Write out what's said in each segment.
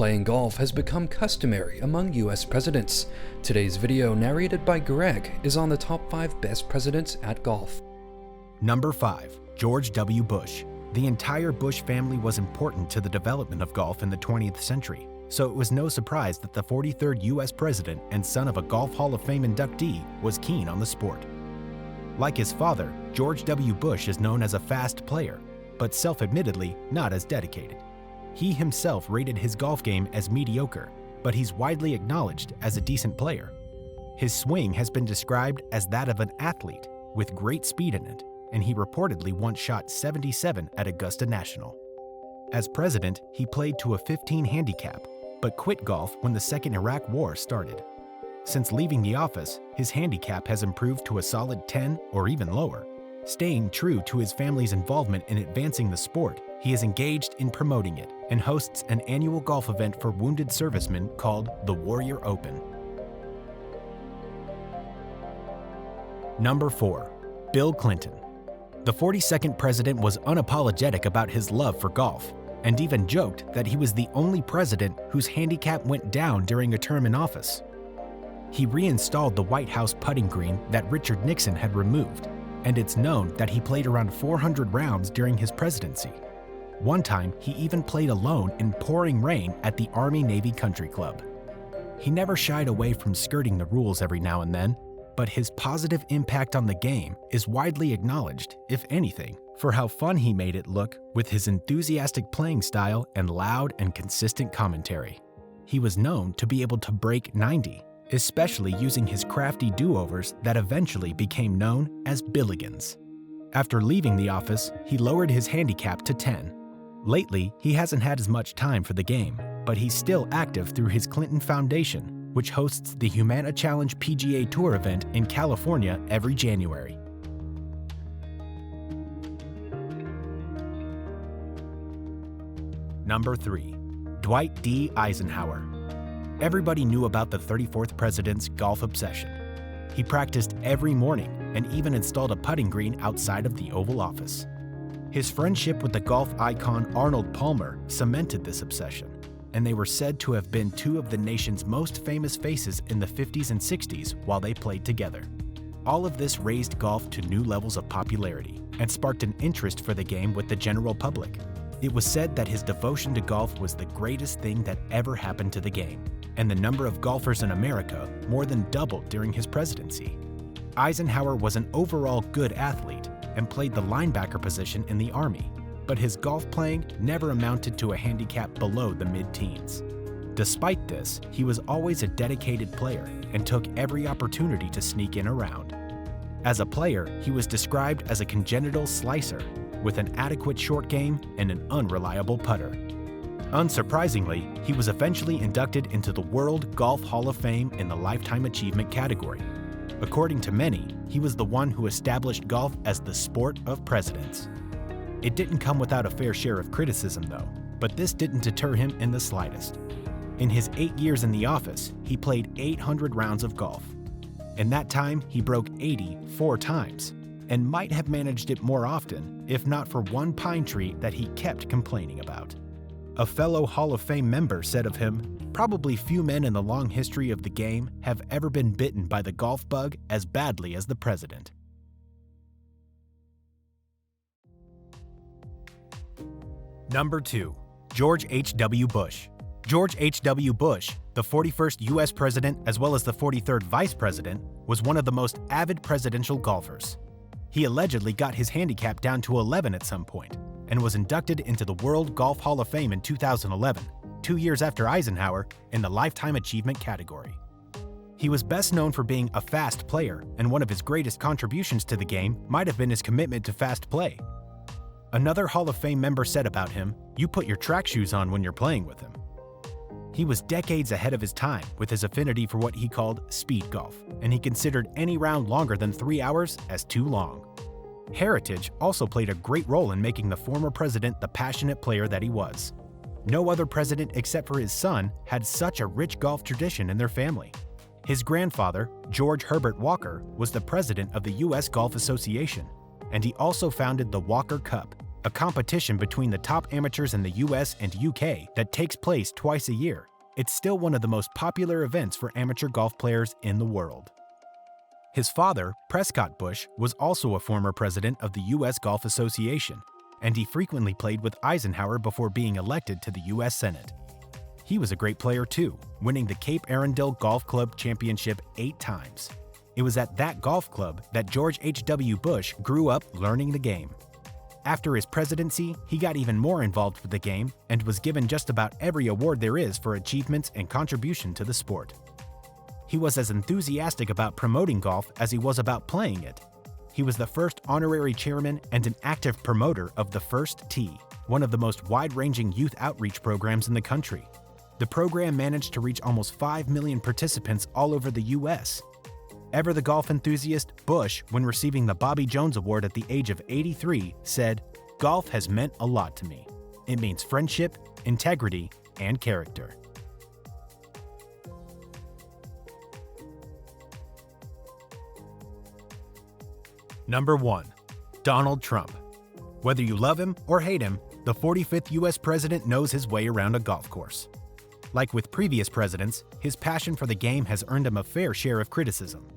Playing golf has become customary among US presidents. Today's video, narrated by Greg, is on the top 5 best presidents at golf. Number 5. George W. Bush. The entire Bush family was important to the development of golf in the 20th century, so it was no surprise that the 43rd US president and son of a Golf Hall of Fame inductee was keen on the sport. Like his father, George W. Bush is known as a fast player, but self-admittedly not as dedicated. He himself rated his golf game as mediocre, but he's widely acknowledged as a decent player. His swing has been described as that of an athlete, with great speed in it, and he reportedly once shot 77 at Augusta National. As president, he played to a 15 handicap, but quit golf when the Second Iraq War started. Since leaving the office, his handicap has improved to a solid 10 or even lower. Staying true to his family's involvement in advancing the sport, he is engaged in promoting it and hosts an annual golf event for wounded servicemen called the Warrior Open. Number 4. Bill Clinton. The 42nd president was unapologetic about his love for golf, and even joked that he was the only president whose handicap went down during a term in office. He reinstalled the White House putting green that Richard Nixon had removed, and it's known that he played around 400 rounds during his presidency. One time, he even played alone in pouring rain at the Army-Navy Country Club. He never shied away from skirting the rules every now and then, but his positive impact on the game is widely acknowledged, if anything, for how fun he made it look with his enthusiastic playing style and loud and consistent commentary. He was known to be able to break 90, especially using his crafty do-overs that eventually became known as billigans. After leaving the office, he lowered his handicap to 10. Lately, he hasn't had as much time for the game, but he's still active through his Clinton Foundation, which hosts the Humana Challenge PGA Tour event in California every January. Number 3. Dwight D. Eisenhower. Everybody knew about the 34th president's golf obsession. He practiced every morning and even installed a putting green outside of the Oval Office. His friendship with the golf icon Arnold Palmer cemented this obsession, and they were said to have been two of the nation's most famous faces in the 50s and 60s while they played together. All of this raised golf to new levels of popularity and sparked an interest for the game with the general public. It was said that his devotion to golf was the greatest thing that ever happened to the game, and the number of golfers in America more than doubled during his presidency. Eisenhower was an overall good athlete and played the linebacker position in the Army, but his golf playing never amounted to a handicap below the mid-teens. Despite this, he was always a dedicated player and took every opportunity to sneak in around. As a player, he was described as a congenital slicer with an adequate short game and an unreliable putter. Unsurprisingly, he was eventually inducted into the World Golf Hall of Fame in the Lifetime Achievement category. According to many, he was the one who established golf as the sport of presidents. It didn't come without a fair share of criticism, though, but this didn't deter him in the slightest. In his 8 years in the office, he played 800 rounds of golf. In that time, he broke 80 4 times, and might have managed it more often if not for one pine tree that he kept complaining about. A fellow Hall of Fame member said of him, "Probably few men in the long history of the game have ever been bitten by the golf bug as badly as the president." Number 2. George H.W. Bush. George H.W. Bush, the 41st U.S. president as well as the 43rd vice president, was one of the most avid presidential golfers. He allegedly got his handicap down to 11 at some point, and was inducted into the World Golf Hall of Fame in 2011, 2 years after Eisenhower, in the Lifetime Achievement category. He was best known for being a fast player, and one of his greatest contributions to the game might have been his commitment to fast play. Another Hall of Fame member said about him, "You put your track shoes on when you're playing with him." He was decades ahead of his time with his affinity for what he called speed golf, and he considered any round longer than 3 hours as too long. Heritage also played a great role in making the former president the passionate player that he was. No other president except for his son had such a rich golf tradition in their family. His grandfather, George Herbert Walker, was the president of the U.S. Golf Association, and he also founded the Walker Cup, a competition between the top amateurs in the US and UK that takes place twice a year. It's still one of the most popular events for amateur golf players in the world. His father, Prescott Bush, was also a former president of the U.S. Golf Association, and he frequently played with Eisenhower before being elected to the U.S. Senate. He was a great player too, winning the Cape Arundel Golf Club Championship 8 times. It was at that golf club that George H.W. Bush grew up learning the game. After his presidency, he got even more involved with the game and was given just about every award there is for achievements and contribution to the sport. He was as enthusiastic about promoting golf as he was about playing it. He was the first honorary chairman and an active promoter of the First Tee, one of the most wide-ranging youth outreach programs in the country. The program managed to reach almost 5 million participants all over the U.S. Ever the golf enthusiast, Bush, when receiving the Bobby Jones Award at the age of 83, said, "Golf has meant a lot to me. It means friendship, integrity, and character." Number 1. Donald Trump. Whether you love him or hate him, the 45th U.S. president knows his way around a golf course. Like with previous presidents, his passion for the game has earned him a fair share of criticism.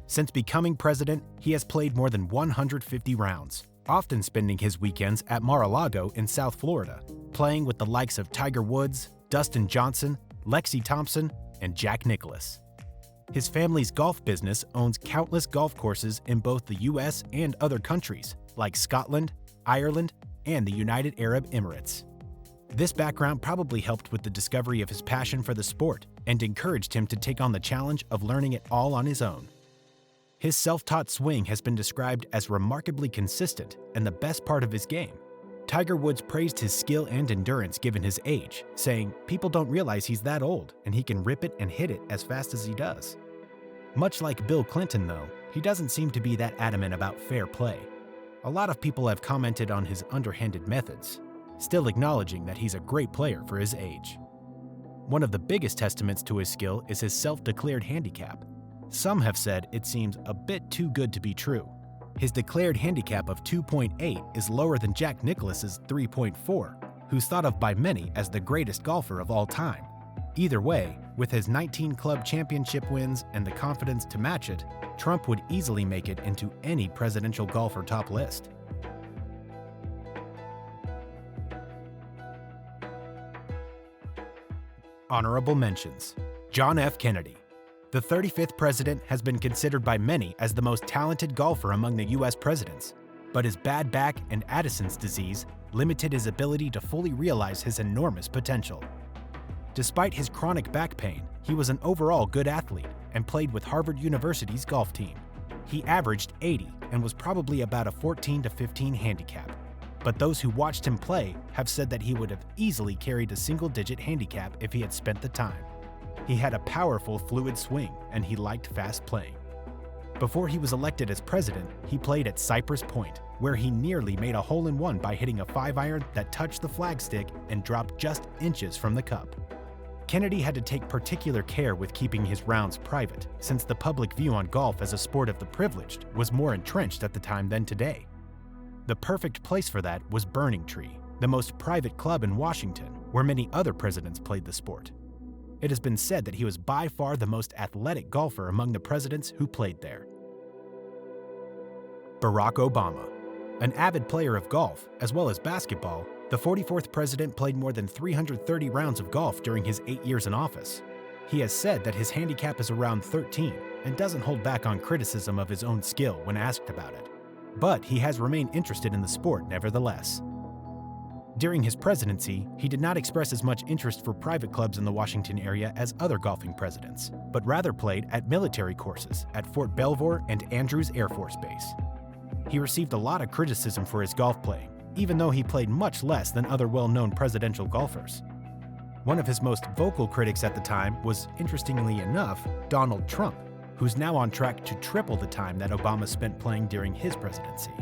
Since becoming president, he has played more than 150 rounds, often spending his weekends at Mar-a-Lago in South Florida, playing with the likes of Tiger Woods, Dustin Johnson, Lexi Thompson, and Jack Nicklaus. His family's golf business owns countless golf courses in both the US and other countries, like Scotland, Ireland, and the United Arab Emirates. This background probably helped with the discovery of his passion for the sport and encouraged him to take on the challenge of learning it all on his own. His self-taught swing has been described as remarkably consistent and the best part of his game. Tiger Woods praised his skill and endurance given his age, saying, "People don't realize he's that old and he can rip it and hit it as fast as he does." Much like Bill Clinton, though, he doesn't seem to be that adamant about fair play. A lot of people have commented on his underhanded methods, still acknowledging that he's a great player for his age. One of the biggest testaments to his skill is his self-declared handicap. Some have said it seems a bit too good to be true. His declared handicap of 2.8 is lower than Jack Nicklaus's 3.4, who's thought of by many as the greatest golfer of all time. Either way, with his 19 club championship wins and the confidence to match it, Trump would easily make it into any presidential golfer top list. Honorable mentions. John F. Kennedy. The 35th president has been considered by many as the most talented golfer among the U.S. presidents, but his bad back and Addison's disease limited his ability to fully realize his enormous potential. Despite his chronic back pain, he was an overall good athlete and played with Harvard University's golf team. He averaged 80 and was probably about a 14 to 15 handicap, but those who watched him play have said that he would have easily carried a single-digit handicap if he had spent the time. He had a powerful, fluid swing, and he liked fast playing. Before he was elected as president, he played at Cypress Point, where he nearly made a hole-in-one by hitting a 5-iron that touched the flagstick and dropped just inches from the cup. Kennedy had to take particular care with keeping his rounds private, since the public view on golf as a sport of the privileged was more entrenched at the time than today. The perfect place for that was Burning Tree, the most private club in Washington, where many other presidents played the sport. It has been said that he was by far the most athletic golfer among the presidents who played there. Barack Obama. An avid player of golf, as well as basketball, the 44th president played more than 330 rounds of golf during his 8 years in office. He has said that his handicap is around 13 and doesn't hold back on criticism of his own skill when asked about it. But he has remained interested in the sport nevertheless. During his presidency, he did not express as much interest for private clubs in the Washington area as other golfing presidents, but rather played at military courses at Fort Belvoir and Andrews Air Force Base. He received a lot of criticism for his golf playing, even though he played much less than other well-known presidential golfers. One of his most vocal critics at the time was, interestingly enough, Donald Trump, who's now on track to triple the time that Obama spent playing during his presidency.